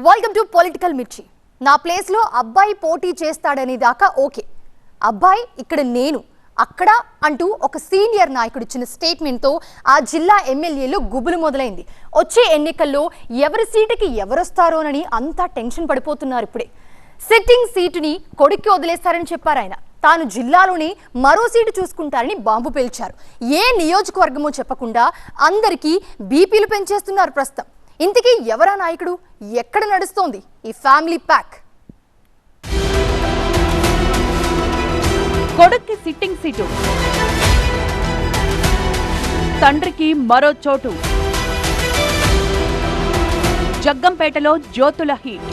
Welcome to political మిర్చి. నా place లో అబ్బాయి పోటీ చేస్తాడనే దాకా ఓకే, అబ్బాయి ఇక్కడ నేను అక్కడ అంటూ ఒక సీనియర్ నాయకుడు ఇచ్చిన స్టేట్మెంట్ తో ఆ జిల్లా ఎమ్మెల్యేలు గుబులు మొదలైంది. వచ్చే ఎన్నికల్లో ఎవరి సీటుకి ఎవరొస్తారోనని అంతా టెన్షన్ పడిపోతున్నారు. ఇప్పుడే సిట్టింగ్ సీటుని కొడుక్కి వదిలేస్తారని చెప్పారు ఆయన. తాను జిల్లాలోని మరో సీటు చూసుకుంటారని బాంబు పేల్చారు. ఏ నియోజకవర్గమో చెప్పకుండా అందరికీ బీపీలు పెంచేస్తున్నారు ప్రస్తుతం. ఇంతకీ ఎవరా నాయకుడు, ఎక్కడ నడుస్తోంది ఈ ఫ్యామిలీ ప్యాక్? కొడుక్కి సిట్టింగ్ సీటు, తండ్రికి మరో చోటు. జగ్గంపేటలో జ్యోతుల హీట్.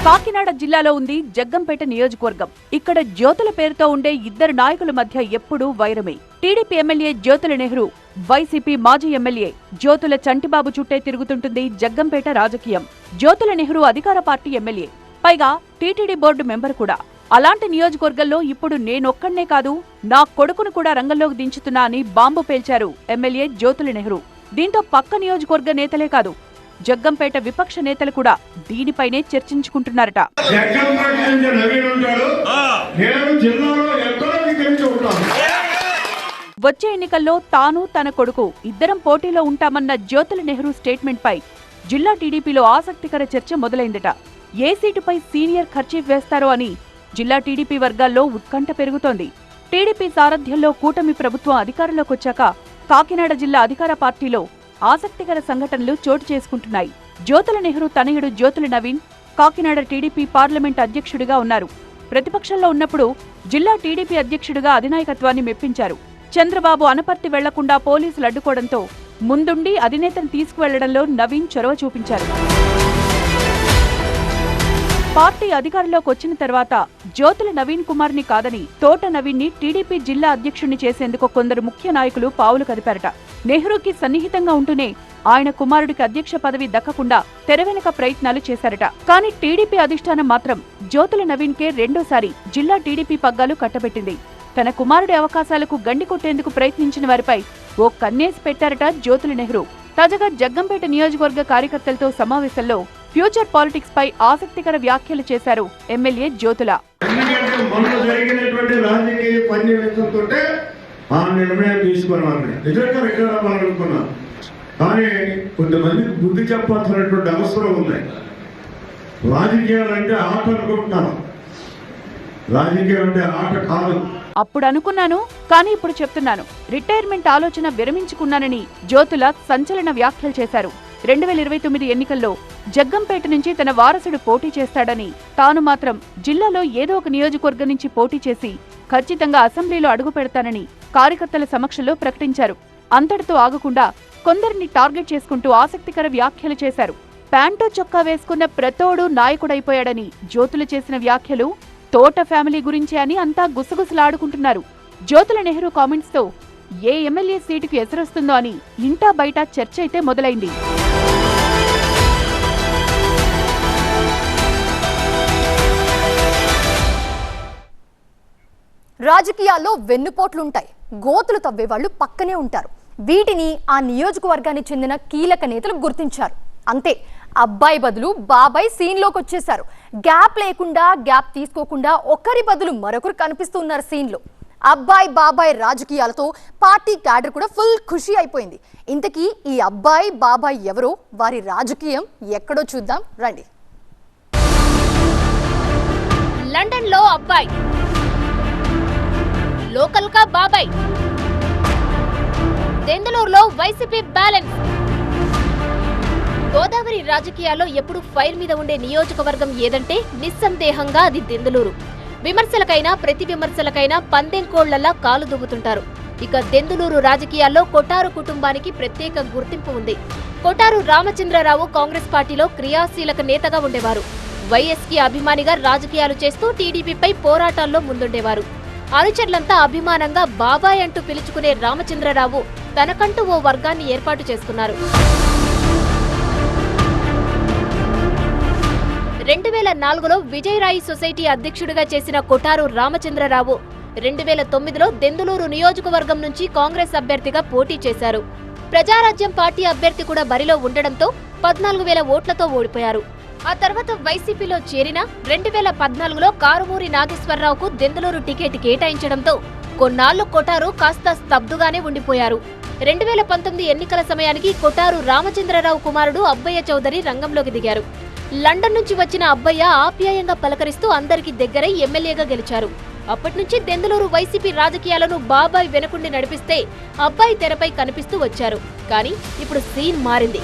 కాకినాడ జిల్లాలో ఉంది జగ్గంపేట నియోజకవర్గం. ఇక్కడ జ్యోతుల పేరుతో ఉండే ఇద్దరు నాయకుల మధ్య ఎప్పుడూ వైరమే. టీడీపీ ఎమ్మెల్యే జ్యోతుల నెహ్రూ, వైసీపీ మాజీ ఎమ్మెల్యే జ్యోతుల చంటిబాబు చుట్టే తిరుగుతుంటుంది జగ్గంపేట రాజకీయం. జ్యోతుల నెహ్రూ అధికార పార్టీ ఎమ్మెల్యే, పైగా టీటీడీ బోర్డు మెంబర్ కూడా. అలాంటి నియోజకవర్గంలో ఇప్పుడు నేనొక్కడే కాదు, నా కొడుకును కూడా రంగంలోకి దించుతున్నా అని బాంబు పేల్చారు ఎమ్మెల్యే జ్యోతుల నెహ్రూ. దీంతో పక్క నియోజకవర్గ నేతలే కాదు, జగ్గంపేట విపక్ష నేతలు కూడా దీనిపైనే చర్చించుకుంటున్నారట. వచ్చే ఎన్నికల్లో తాను తన కొడుకు ఇద్దరం పోటీలో ఉంటామన్న జ్యోతుల నెహ్రూ స్టేట్మెంట్ పై జిల్లా టీడీపీలో ఆసక్తికర చర్చ మొదలైందట. ఏ సీటుపై సీనియర్ ఖర్చీఫ్ వేస్తారో అని జిల్లా టీడీపీ వర్గాల్లో ఉత్కంఠ పెరుగుతోంది. టీడీపీ సారథ్యంలో కూటమి ప్రభుత్వం అధికారంలోకొచ్చాక కాకినాడ జిల్లా అధికార పార్టీలో ఆసక్తికర సంఘటనలు చోటు చేసుకుంటున్నాయి. జ్యోతుల నెహ్రూ తనయుడు జ్యోతుల నవీన్ కాకినాడ టీడీపీ పార్లమెంట్ అధ్యక్షుడిగా ఉన్నారు. ప్రతిపక్షంలో ఉన్నప్పుడు జిల్లా టీడీపీ అధ్యక్షుడిగా అధినాయకత్వాన్ని మెప్పించారు. చంద్రబాబు అనపర్తి వెళ్లకుండా పోలీసులు అడ్డుకోవడంతో ముందుండి అధినేతను తీసుకువెళ్లడంలో నవీన్ చొరవ చూపించారు. పార్టీ అధికారంలోకి వచ్చిన తర్వాత జ్యోతుల నవీన్ కుమార్ని కాదని తోట నవీన్ని టీడీపీ జిల్లా అధ్యక్షుడిని చేసేందుకు కొందరు ముఖ్య నాయకులు పావులు కదిపారట. నెహ్రూకి సన్నిహితంగా ఉంటూనే ఆయన కుమారుడికి అధ్యక్ష పదవి దక్కకుండా తెరవెనక ప్రయత్నాలు చేశారట. కానీ టీడీపీ అధిష్టానం మాత్రం జ్యోతుల నవీన్కే రెండోసారి జిల్లా టీడీపీ పగ్గాలు కట్టబెట్టింది. తన కుమారుడి అవకాశాలకు గండి కొట్టేందుకు ప్రయత్నించిన వారిపై ఓ కన్నేసి పెట్టారట జ్యోతుల నెహ్రూ. తాజాగా జగ్గంపేట నియోజకవర్గ కార్యకర్తలతో సమావేశంలో ఫ్యూచర్ పాలిటిక్స్ పై ఆసక్తికర వ్యాఖ్యలు చేశారు ఎమ్మెల్యే జ్యోతుల. కానీ కొంతమందికి బుద్ధి చెప్పాల్సినటువంటి అవసరం ఉంది. రాజకీయాలంటే ఆట అనుకుంటున్నాను, రాజకీయం అంటే ఆట కాదు. అప్పుడు అనుకున్నాను, కానీ ఇప్పుడు చెప్తున్నాను, రిటైర్మెంట్ ఆలోచన విరమించుకున్నానని జ్యోతుల సంచలన వ్యాఖ్యలు చేశారు. 2029 ఎన్నికల్లో జగ్గంపేట నుంచి తన వారసుడు పోటీ చేస్తాడని, తాను మాత్రం జిల్లాలో ఏదో ఒక నియోజకవర్గం నుంచి పోటీ చేసి ఖచ్చితంగా అసెంబ్లీలో అడుగు పెడతానని కార్యకర్తల సమక్షంలో ప్రకటించారు. అంతటితో ఆగకుండా కొందరిని టార్గెట్ చేసుకుంటూ ఆసక్తికర వ్యాఖ్యలు చేశారు. ప్యాంటో చొక్కా వేసుకున్న ప్రతోడు నాయకుడైపోయాడని జ్యోతులు చేసిన వ్యాఖ్యలు తోట ఫ్యామిలీ గురించే అని అంతా గుసగుసలాడుకుంటున్నారు. జ్యోతుల నెహ్రూ కామెంట్స్ తో ఏ ఎమ్మెల్యే సీటుకు ఎసరొస్తుందో అని ఇంటా బయట చర్చ అయితే మొదలైంది. రాజకీయాల్లో వెన్నుపోట్లుంటాయి, గోతులు తవ్వేవాళ్లు పక్కనే ఉంటారు. వీటిని ఆ నియోజకవర్గానికి చెందిన కీలక నేతలు గుర్తించారు. అంతే, అబ్బాయి బదులు బాబాయ్ సీన్లోకి వచ్చేశారు. గ్యాప్ లేకుండా, గ్యాప్ తీసుకోకుండా ఒకరి బదులు మరొకరు కనిపిస్తున్నారు సీన్లో. అబ్బాయి బాబాయ్ రాజకీయాలతో పార్టీ క్యాడర్ కూడా ఫుల్ ఖుషి అయిపోయింది. ఇంతకీ ఈ అబ్బాయి బాబాయ్ ఎవరో, వారి రాజకీయం ఎక్కడో చూద్దాం రండి. లండన్ లో అబ్బాయి, లోకల్ కా బాబాయ్, దెందులూరులో వైసీపీ బ్యాలెన్స్. గోదావరి రాజకీయాల్లో ఎప్పుడు ఫైల్ మీద ఉండే నియోజకవర్గం ఏదంటే నిస్సందేహంగా అది దెందులూరు. విమర్శలకైనా ప్రతి విమర్శలకైనా పందెం కోళ్లలా కాలు దువ్వుతుంటారు. ఇక దెందులూరు రాజకీయాల్లో కొటారు కుటుంబానికి ప్రత్యేక గుర్తింపు ఉంది. కొటారు రామచంద్రరావు కాంగ్రెస్ పార్టీలో క్రియాశీలక నేతగా ఉండేవారు. వైఎస్కి అభిమానిగా రాజకీయాలు చేస్తూ టీడీపీపై పోరాటాల్లో ముందుండేవారు. అనుచరులంతా అభిమానంగా బాబాయ్ అంటూ పిలుచుకునే రామచంద్రరావు తనకంటూ ఓ వర్గాన్ని ఏర్పాటు చేసుకున్నారు. 2004లో విజయరాయి సొసైటీ అధ్యక్షుడిగా చేసిన కొటారు రామచంద్రరావు 2009లో దెందులూరు నియోజకవర్గం నుంచి కాంగ్రెస్ అభ్యర్థిగా పోటీ చేశారు. ప్రజారాజ్యం పార్టీ అభ్యర్థి కూడా బరిలో ఉండడంతో 14,000 ఓట్లతో ఓడిపోయారు. ఆ తర్వాత వైసీపీలో చేరిన 2014లో కారుమూరి నాగేశ్వరరావుకు దెందులూరు టికెట్ కేటాయించడంతో కొన్నాళ్లు కొటారు కాస్త స్తబ్దుగానే ఉండిపోయారు. 2019 ఎన్నికల సమయానికి కొటారు రామచంద్రరావు కుమారుడు అబ్బయ్య చౌదరి రంగంలోకి దిగారు. లండన్ నుంచి వచ్చిన అబ్బయ్య ఆప్యాయంగా పలకరిస్తూ అందరికి దగ్గరై ఎమ్మెల్యేగా గెలిచారు. అప్పటినుంచి దెందులూరు వైసీపీ రాజకీయాలను బాబాయ్ వెనకుండి నడిపిస్తే అబ్బాయి తెరపై కనిపిస్తూ వచ్చారు. కానీ ఇప్పుడు సీన్ మారింది.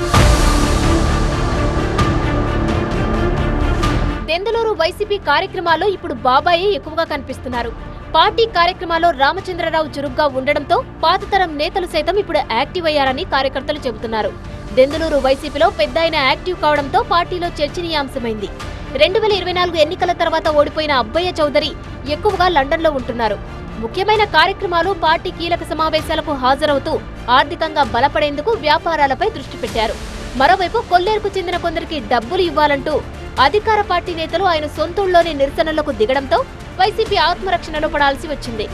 దెందులూరు వైసీపీ కార్యక్రమాల్లో ఇప్పుడు బాబాయే ఎక్కువగా కనిపిస్తున్నారు. పార్టీ కార్యక్రమాల్లో రామచంద్రరావు చురుగ్గా ఉండడంతో పాతతరం నేతలు సైతం ఇప్పుడు యాక్టివ్ అయ్యారని కార్యకర్తలు చెబుతున్నారు. దెందులూరు వైసీపీలో పెద్దాయన యాక్టివ్ కావడంతో పార్టీలో చర్చనీయాంశమైంది. 2024 ఎన్నికల తర్వాత ఓడిపోయిన అబ్బయ్య చౌదరి ఎక్కువగా లండన్లో ఉంటున్నారు. ముఖ్యమైన కార్యక్రమాలు, పార్టీ కీలక సమావేశాలకు హాజరవుతూ ఆర్థికంగా బలపడేందుకు వ్యాపారాలపై దృష్టి పెట్టారు. మరోవైపు కొల్లేరుకు చెందిన కొందరికి డబ్బులు ఇవ్వాలంటూ అధికార పార్టీ నేతలు ఆయన సొంతూళ్లోనే నిరసనలకు దిగడంతో వైసీపీ ఆత్మరక్షణలో పడాల్సి వచ్చింది.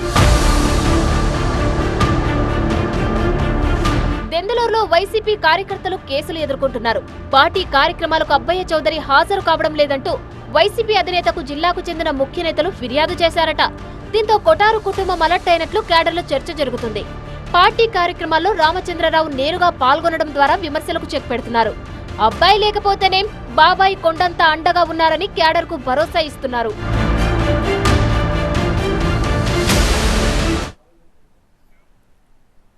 దెందులూరులో వైసీపీ కార్యకర్తలు కేసులు ఎదుర్కొంటున్నారు. పార్టీ కార్యక్రమాలకు అబ్బయ్య చౌదరి హాజరు కావడం లేదంటూ వైసీపీ అధినేతకు జిల్లాకు చెందిన ముఖ్య నేతలు ఫిర్యాదు చేశారట. దీంతో కొటారు కుటుంబం అలర్ట్ అయినట్లు క్యాడర్లో చర్చ జరుగుతుంది. పార్టీ కార్యక్రమాల్లో రామచంద్రరావు నేరుగా పాల్గొనడం ద్వారా విమర్శలకు చెక్ పెడుతున్నారు. అబ్బాయి లేకపోతేనేం బాబాయ్ కొండంత అండగా ఉన్నారని క్యాడర్కు భరోసా ఇస్తున్నారు.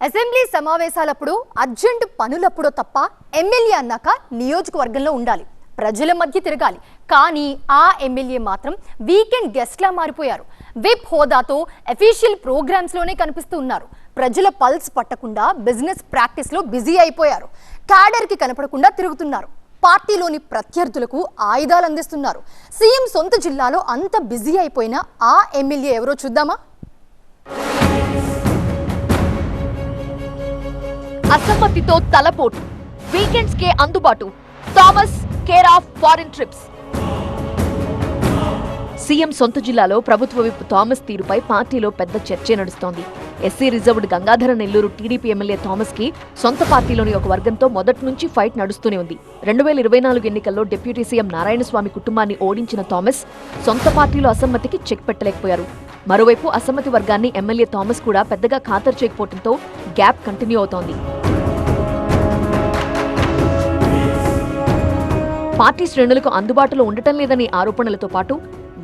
అసెంబ్లీ సమావేశాలప్పుడు, అర్జెంట్ పనులప్పుడో తప్ప ఎమ్మెల్యే అన్నాక నియోజకవర్గంలో ఉండాలి, ప్రజల మధ్య తిరగాలి. కానీ ఆ ఎమ్మెల్యే మాత్రం వీకెండ్ గెస్ట్లా మారిపోయారు. విప్ హోదాతో అఫీషియల్ ప్రోగ్రామ్స్లోనే కనిపిస్తూ ఉన్నారు. ప్రజల పల్స్ పట్టకుండా బిజినెస్ ప్రాక్టీస్లో బిజీ అయిపోయారు. క్యాడర్కి కనపడకుండా తిరుగుతున్నారు. పార్టీలోని ప్రత్యర్థులకు ఆయుధాలు అందిస్తున్నారు. సీఎం సొంత జిల్లాలో అంత బిజీ అయిపోయిన ఆ ఎమ్మెల్యే ఎవరో చూద్దామా? అసమ్మతితో తలపోటు, వీకెండ్స్ కే అందుబాటు, Thomas care of foreign trips. CM సొంత జిల్లాలో ప్రభుత్వ విప్ థామస్ తీరుపై పార్టీలో పెద్ద చర్చే నడుస్తోంది. SC reserved Gangadhara Nellore TDP MLA Thomas కి సొంత పార్టీలోని ఒక వర్గంతో మొదటి నుంచి ఫైట్ నడుస్తూనే ఉంది. 2024 ఎన్నికల్లో డిప్యూటీ సీఎం నారాయణస్వామి కుటుంబాన్ని ఓడించిన థామస్ సొంత పార్టీలో అసమ్మతికి చెక్ పెట్టలేకపోయారు. మరోవైపు అసమ్మతి వర్గాన్ని ఎమ్మెల్యే థామస్ కూడా పెద్దగా ఖాతరు చేయకపోవడంతో గ్యాప్ కంటిన్యూ అవుతోంది. పార్టీ శ్రేణులకు అందుబాటులో ఉండటం లేదనే ఆరోపణలతో పాటు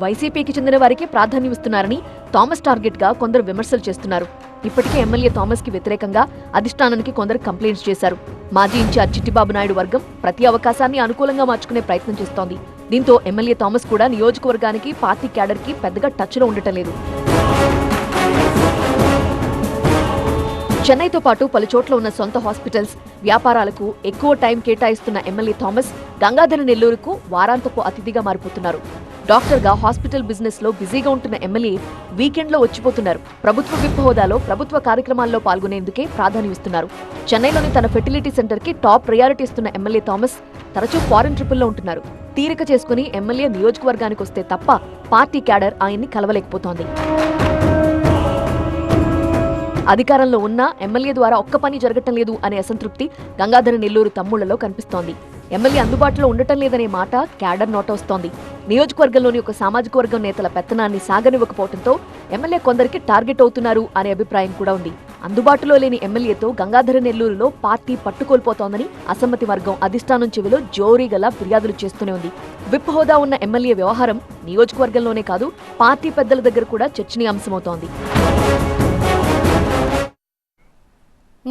వైసీపీకి చెందిన వారికి ప్రాధాన్యమిస్తున్నారని థామస్ టార్గెట్ గా కొందరు విమర్శలు చేస్తున్నారు. ఇప్పటికే ఎమ్మెల్యే థామస్ కి వ్యతిరేకంగా అధిష్టానానికి కొందరు కంప్లైంట్స్ చేశారు. మాజీ ఇన్ఛార్జ్ చిట్టిబాబు నాయుడు వర్గం ప్రతి అవకాశాన్ని అనుకూలంగా మార్చుకునే ప్రయత్నం చేస్తోంది. దీంతో ఎమ్మెల్యే థామస్ కూడా నియోజకవర్గానికి, పార్టీ క్యాడర్ కి పెద్దగా టచ్ లో ఉండటం లేదు. చెన్నైతో పాటు పలు చోట్ల ఉన్న సొంత హాస్పిటల్స్, వ్యాపారాలకు ఎక్కువ టైం కేటాయిస్తున్న ఎమ్మెల్యే థామస్ గంగాధర నెల్లూరుకు వారాంతపు అతిథిగా మారిపోతున్నారు. డాక్టర్గా హాస్పిటల్ బిజినెస్ లో బిజీగా ఉంటున్న ఎమ్మెల్యే వీకెండ్ లో వచ్చిపోతున్నారు. ప్రభుత్వ విప్ హోదాలో ప్రభుత్వ కార్యక్రమాల్లో పాల్గొనేందుకే ప్రాధాన్యమిస్తున్నారు. చెన్నైలోని తన ఫెర్టిలిటీ సెంటర్ కి టాప్ ప్రయారిటీ ఇస్తున్న ఎమ్మెల్యే థామస్ తరచూ ఫారిన్ ట్రిపుల్లో ఉంటున్నారు. తీరిక చేసుకుని ఎమ్మెల్యే నియోజకవర్గానికి వస్తే తప్ప పార్టీ క్యాడర్ ఆయన్ని కలవలేకపోతోంది. అధికారంలో ఉన్నా ఎమ్మెల్యే ద్వారా ఒక్క పని జరగటం లేదు అనే అసంతృప్తి గంగాధర నెల్లూరు తమ్ముళ్లలో కనిపిస్తోంది. ఎమ్మెల్యే అందుబాటులో ఉండటం లేదనే మాట క్యాడర్ నోటొస్తోంది. నియోజకవర్గంలోని ఒక సామాజిక వర్గం నేతల పెత్తనాన్ని సాగనివ్వకపోవడంతో ఎమ్మెల్యే కొందరికి టార్గెట్ అవుతున్నారు అనే అభిప్రాయం కూడా ఉంది. అందుబాటులో లేని ఎమ్మెల్యేతో గంగాధర నెల్లూరులో పార్టీ పట్టుకోల్పోతోందని అసమ్మతి వర్గం అధిష్టానం చెవిలో జోరీగల ఫిర్యాదులు చేస్తూనే ఉంది. విప్ హోదా ఉన్న ఎమ్మెల్యే వ్యవహారం నియోజకవర్గంలోనే కాదు, పార్టీ పెద్దల దగ్గర కూడా చర్చనీయాంశమవుతోంది.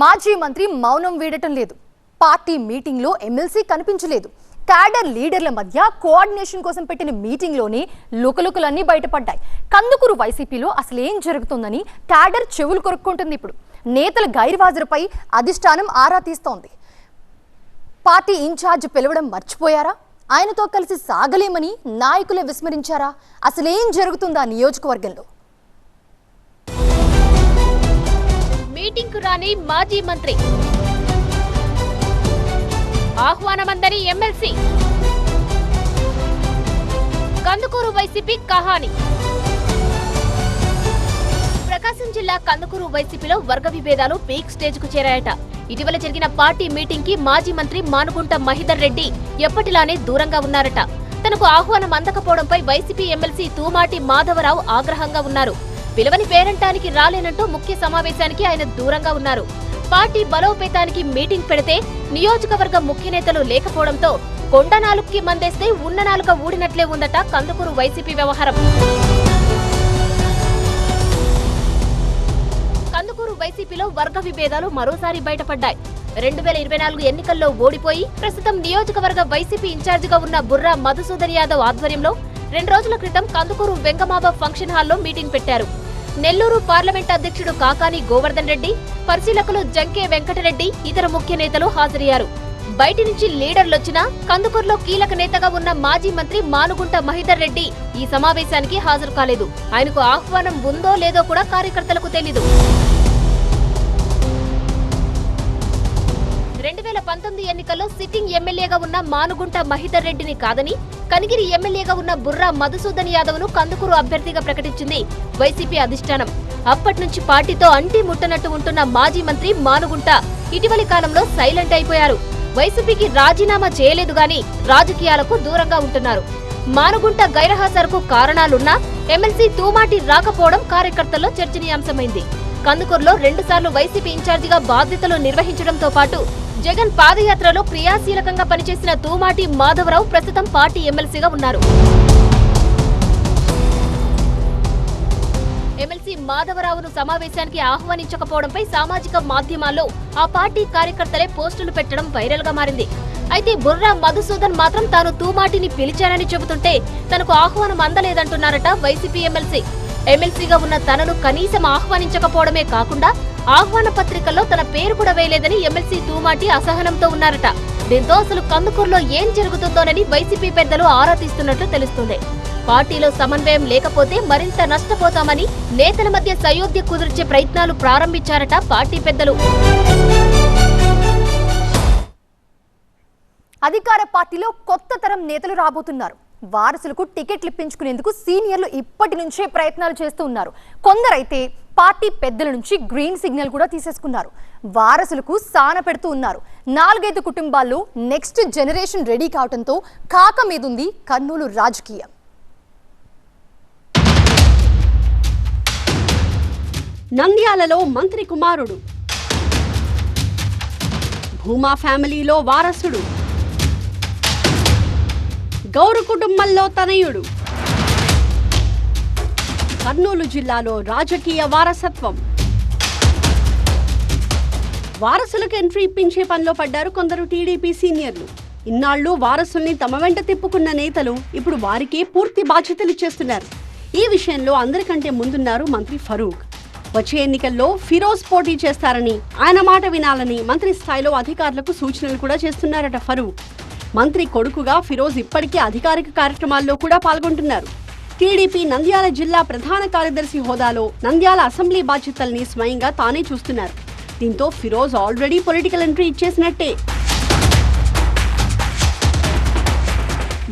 మాజీ మంత్రి మౌనం వీడటం లేదు. పార్టీ మీటింగ్లో ఎమ్మెల్సీ కనిపించలేదు. క్యాడర్ లీడర్ల మధ్య కోఆర్డినేషన్ కోసం పెట్టిన మీటింగ్లోనే లుకలుకలన్నీ బయటపడ్డాయి. కందుకూరు వైసీపీలో అసలేం జరుగుతుందని క్యాడర్ చెవులు కొరుక్కుంటుంది. ఇప్పుడు నేతల గైర్హాజరుపై అధిష్టానం ఆరా తీస్తోంది. పార్టీ ఇన్ఛార్జ్ పిలవడం మర్చిపోయారా? ఆయనతో కలిసి సాగలేమని నాయకులే విస్మరించారా? అసలేం జరుగుతుందా నియోజకవర్గంలో? మీటింగ్కు రాని మాజీ మంత్రి, ఆహ్వానమందని ఎమ్మెల్సీ, కందుకూరు వైసీపీ కహాని. ప్రకాశం జిల్లా కందుకూరు వైసీపీలో వర్గ విభేదాలు పీక్ స్టేజ్ కు చేరాయట. ఇటీవల జరిగిన పార్టీ మీటింగ్ కి మాజీ మంత్రి మానుగుంట మహిదర్ రెడ్డి ఎప్పటిలానే దూరంగా ఉన్నారట. తనకు ఆహ్వానం అందకపోవడంపై వైసీపీ ఎమ్మెల్సీ తూమాటి మాధవరావు ఆగ్రహంగా ఉన్నారు. పిలువని పేరంటానికి రాలేనంటూ ముఖ్య సమావేశానికి ఆయన దూరంగా ఉన్నారు. పార్టీ బలోపేతానికి మీటింగ్ పెడితే నియోజకవర్గ ముఖ్య నేతలు లేకపోవడంతో కొండ నాలుగుకి మందేస్తే ఉన్న నాలుక ఊడినట్లే ఉందట కందుకూరు వైసీపీ వ్యవహారం. కందుకూరు వైసీపీలో వర్గ విభేదాలు మరోసారి బయటపడ్డాయి. 2024 ఎన్నికల్లో ఓడిపోయి ప్రస్తుతం నియోజకవర్గ వైసీపీ ఇన్ఛార్జిగా ఉన్న బుర్రా మధుసూదన్ యాదవ్ ఆధ్వర్యంలో 2 రోజుల క్రితం కందుకూరు వెంగమాబ ఫంక్షన్ హాల్లో మీటింగ్ పెట్టారు. నెల్లూరు పార్లమెంట్ అధ్యక్షుడు కాకాని గోవర్ధన్ రెడ్డి, పరిశీలకులు జంకే వెంకటరెడ్డి, ఇతర ముఖ్య నేతలు హాజరయ్యారు. బయటి నుంచి లీడర్లొచ్చినా కందుకూరులో కీలక నేతగా ఉన్న మాజీ మంత్రి మానుగుంట మహిదర్ రెడ్డి ఈ సమావేశానికి హాజరు కాలేదు. ఆయనకు ఆహ్వానం ఉందో లేదో కూడా కార్యకర్తలకు తెలీదు. 2019 ఎన్నికల్లో సిట్టింగ్ ఎమ్మెల్యేగా ఉన్న మానుగుంట మహిదర్ రెడ్డిని కాదని కనిగిరి ఎమ్మెల్యేగా ఉన్న బుర్రా మధుసూదన్ యాదవ్ ను కందుకూరు అభ్యర్థిగా ప్రకటించింది వైసీపీ అధిష్టానం. అప్పటి నుంచి పార్టీతో అంటి ముట్టనట్టు ఉంటున్న మాజీ మంత్రి మానుగుంట ఇటీవలి కాలంలో సైలెంట్ అయిపోయారు. వైసీపీకి రాజీనామా చేయలేదు గాని రాజకీయాలకు దూరంగా ఉంటున్నారు. మానుగుంట గైర్హాజరుకు కారణాలున్నా ఎమ్మెల్సీ తూమాటి రాకపోవడం కార్యకర్తల్లో చర్చనీయాంశమైంది. కందుకూరులో 2 సార్లు వైసీపీ ఇన్ఛార్జిగా బాధ్యతలు నిర్వహించడంతో పాటు జగన్ పాదయాత్రలో క్రియాశీలకంగా పనిచేసిన తూమాటి మాధవరావు ప్రస్తుతం పార్టీ ఎమ్మెల్సీగా ఉన్నారు. ఎమ్మెల్సీ మాధవరావును సమావేశానికి ఆహ్వానించకపోవడంపై సామాజిక మాధ్యమాల్లో ఆ పార్టీ కార్యకర్తలే పోస్టులు పెట్టడం వైరల్ గా మారింది. అయితే బుర్రా మధుసూదన్ మాత్రం తాను తూమాటిని పిలిచానని చెబుతుంటే తనకు ఆహ్వానం అందలేదంటున్నారట వైసీపీ ఎమ్మెల్సీ. ఎమ్మెల్సీగా ఉన్న తనను కనీసం ఆహ్వానించకపోవడమే కాకుండా ఆహ్వాన పత్రికల్లో తన పేరు కూడా వేయలేదని ఎమ్మెల్సీ తూమాటి అసహనంతో ఉన్నారట. దీంతో అసలు కందుకూరులో ఏం జరుగుతుందోనని వైసీపీ పెద్దలు ఆరా తీస్తున్నట్లు తెలుస్తుంది. పార్టీలో సమన్వయం లేకపోతే మరింత నష్టపోతామని నేతల మధ్య సయోధ్య కుదిర్చే ప్రయత్నాలు ప్రారంభించారట పార్టీ పెద్దలు. అధికార పార్టీలో కొత్త తరం నేతలు రాబోతున్నారు. వారసులకు టికెట్లు ఇప్పించుకునేందుకు సీనియర్లు ఇప్పటి నుంచే ప్రయత్నాలు చేస్తూ ఉన్నారు. కొందరైతే పార్టీ పెద్దల నుంచి గ్రీన్ సిగ్నల్ కూడా తీసేసుకున్నారు. వారసులకు సాన పెడుతూ ఉన్నారు. 4-5 కుటుంబాల్లో నెక్స్ట్ జనరేషన్ రెడీ కావడంతో కాక మీదుంది కర్నూలు రాజకీయం. నంద్యాలలో మంత్రి కుమారుడు, భూమా ఫ్యామిలీలో వారసుడు, గౌరు కుటుంబంలో తనయుడు. కర్నూలు జిల్లాలో రాజకీయ వారసత్వం. వారసులకు ఎంట్రీ ఇప్పించే పనిలో పడ్డారు కొందరు టీడీపీ సీనియర్లు. ఇన్నాళ్లు వారసుల్ని తమ వెంట తిప్పుకున్న నేతలు ఇప్పుడు వారికే పూర్తి బాధ్యతలు ఇచ్చేస్తున్నారు. ఈ విషయంలో అందరికంటే ముందున్నారు మంత్రి ఫరూక్. వచ్చే ఎన్నికల్లో ఫిరోజ్ పోటీ చేస్తారని, ఆయన మాట వినాలని మంత్రి స్థాయిలో అధికారులకు సూచనలు కూడా చేస్తున్నారట ఫరూక్. మంత్రి కొడుకుగా ఫిరోజ్ ఇప్పటికే అధికారిక కార్యక్రమాల్లో కూడా పాల్గొంటున్నారు. టీడీపీ నంద్యాల జిల్లా ప్రధాన కార్యదర్శి హోదాలో నంద్యాల అసెంబ్లీ బాధ్యతల్ని స్వయంగా తానే చూస్తున్నారు. దీంతో ఫిరోజ్ ఆల్రెడీ పొలిటికల్ ఎంట్రీ ఇచ్చేసినట్టే.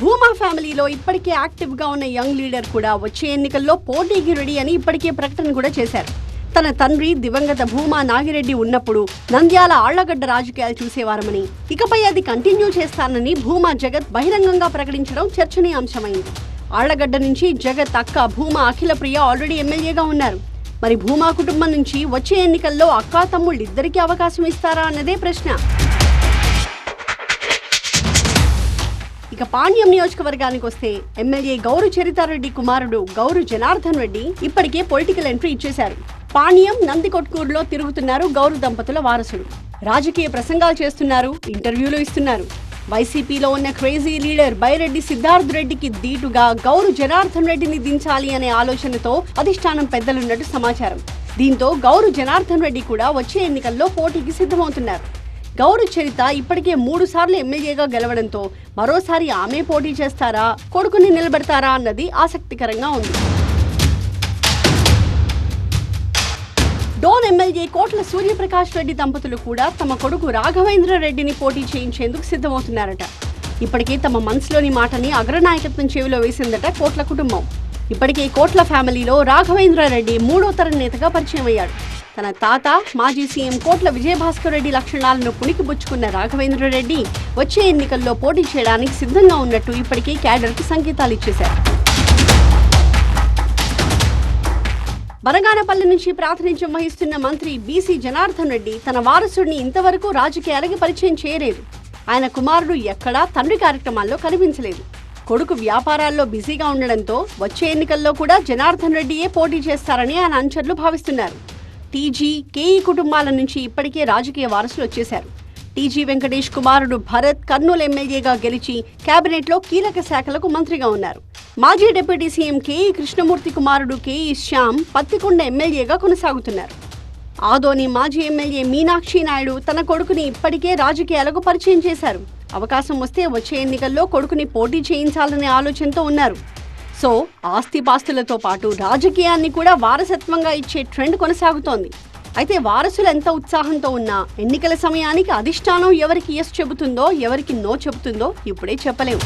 భూమా ఫ్యామిలీలో ఇప్పటికే యాక్టివ్ గా ఉన్న యంగ్ లీడర్ కూడా వచ్చే ఎన్నికల్లో పోటీకి రెడీ అని ఇప్పటికే ప్రకటన కూడా చేశారు. తన తండ్రి దివంగత భూమా నాగిరెడ్డి ఉన్నప్పుడు నంద్యాల ఆళ్లగడ్డ రాజకీయాలు చూసేవారమని, ఇకపై అది కంటిన్యూ చేస్తానని భూమా జగత్ బహిరంగంగా ప్రకటించడం చర్చనీయాంశమైంది. ఆళ్లగడ్డ నుంచి జగత్ అక్క భూమా అఖిలప్రియ ఆల్రెడీ ఎమ్మెల్యేగా ఉన్నారు. మరి భూమా కుటుంబం నుంచి వచ్చే ఎన్నికల్లో అక్కా తమ్ముళ్ళిద్దరికీ అవకాశం ఇస్తారా అన్నదే ప్రశ్న. ఇక పాణ్యం నియోజకవర్గానికి వస్తే ఎమ్మెల్యే గౌరు చరితారెడ్డి కుమారుడు గౌరు జనార్దన్ రెడ్డి ఇప్పటికే పొలిటికల్ ఎంట్రీ ఇచ్చేశారు. పాణ్యం నందికొట్కూరులో తిరుగుతున్నారు గౌరు దంపతుల వారసుడు. రాజకీయ ప్రసంగాలు చేస్తున్నారు, ఇంటర్వ్యూలు ఇస్తున్నారు. వైసీపీలో ఉన్న క్రేజీ లీడర్ బైరెడ్డి సిద్ధార్థ్ రెడ్డికి దీటుగా గౌరు జనార్దన్ రెడ్డిని దించాలి అనే ఆలోచనతో అధిష్టానం పెద్దలున్నట్టు సమాచారం. దీంతో గౌరు జనార్దన్ రెడ్డి కూడా వచ్చే ఎన్నికల్లో పోటీకి సిద్ధమవుతున్నారు. గౌరు చరిత ఇప్పటికే 3 సార్లు ఎమ్మెల్యేగా గెలవడంతో మరోసారి ఆమె పోటీ చేస్తారా, కొడుకుని నిలబెడతారా అన్నది ఆసక్తికరంగా ఉంది. డోన్ ఎమ్మెల్యే కోట్ల సూర్యప్రకాష్ రెడ్డి దంపతులు కూడా తమ కొడుకు రాఘవేంద్ర రెడ్డిని పోటీ చేయించేందుకు సిద్ధమవుతున్నారట. ఇప్పటికే తమ మనసులోని మాటని అగ్రనాయకత్వం చెవిలో వేసిందట కోట్ల కుటుంబం. ఇప్పటికే కోట్ల ఫ్యామిలీలో రాఘవేంద్రారెడ్డి 3వ తరం నేతగా పరిచయం అయ్యాడు. తన తాత మాజీ సీఎం కోట్ల విజయభాస్కర్ రెడ్డి లక్షణాలను పుణికిపుచ్చుకున్న రాఘవేంద్రారెడ్డి వచ్చే ఎన్నికల్లో పోటీ చేయడానికి సిద్ధంగా ఉన్నట్టు ఇప్పటికే క్యాడర్కి సంకేతాలు ఇచ్చేశారు. బనగానపల్లి నుంచి ప్రాతినిధ్యం వహిస్తున్న మంత్రి బీసీ జనార్దన్ రెడ్డి తన వారసుడిని ఇంతవరకు రాజకీయాలకి పరిచయం చేయలేదు. ఆయన కుమారుడు ఎక్కడా తండ్రి కార్యక్రమాల్లో కనిపించలేదు. కొడుకు వ్యాపారాల్లో బిజీగా ఉండడంతో వచ్చే ఎన్నికల్లో కూడా జనార్దన్ రెడ్డియే పోటీ చేస్తారని ఆయన అనుచరులు భావిస్తున్నారు. టీజీ, కేఈ కుటుంబాల నుంచి ఇప్పటికే రాజకీయ వారసులు వచ్చేశారు. టీజీ వెంకటేష్ కుమారుడు భరత్ కర్నూలు ఎమ్మెల్యేగా గెలిచి కేబినెట్లో కీలక శాఖలకు మంత్రిగా ఉన్నారు. మాజీ డిప్యూటీ సీఎం కేఈ కృష్ణమూర్తి కుమారుడు కేఈ శ్యామ్ పత్తికొండ ఎమ్మెల్యేగా కొనసాగుతున్నారు. ఆదోని మాజీ ఎమ్మెల్యే మీనాక్షి నాయుడు తన కొడుకుని ఇప్పటికే రాజకీయాలకు పరిచయం చేశారు. అవకాశం వస్తే వచ్చే ఎన్నికల్లో కొడుకుని పోటీ చేయించాలనే ఆలోచనతో ఉన్నారు. సో ఆస్తిపాస్తులతో పాటు రాజకీయాన్ని కూడా వారసత్వంగా ఇచ్చే ట్రెండ్ కొనసాగుతోంది. అయితే వారసులు ఎంత ఉత్సాహంతో ఉన్నా ఎన్నికల సమయానికి అధిష్టానం ఎవరికి ఎస్ చెబుతుందో ఎవరికి నో చెబుతుందో ఇప్పుడే చెప్పలేము.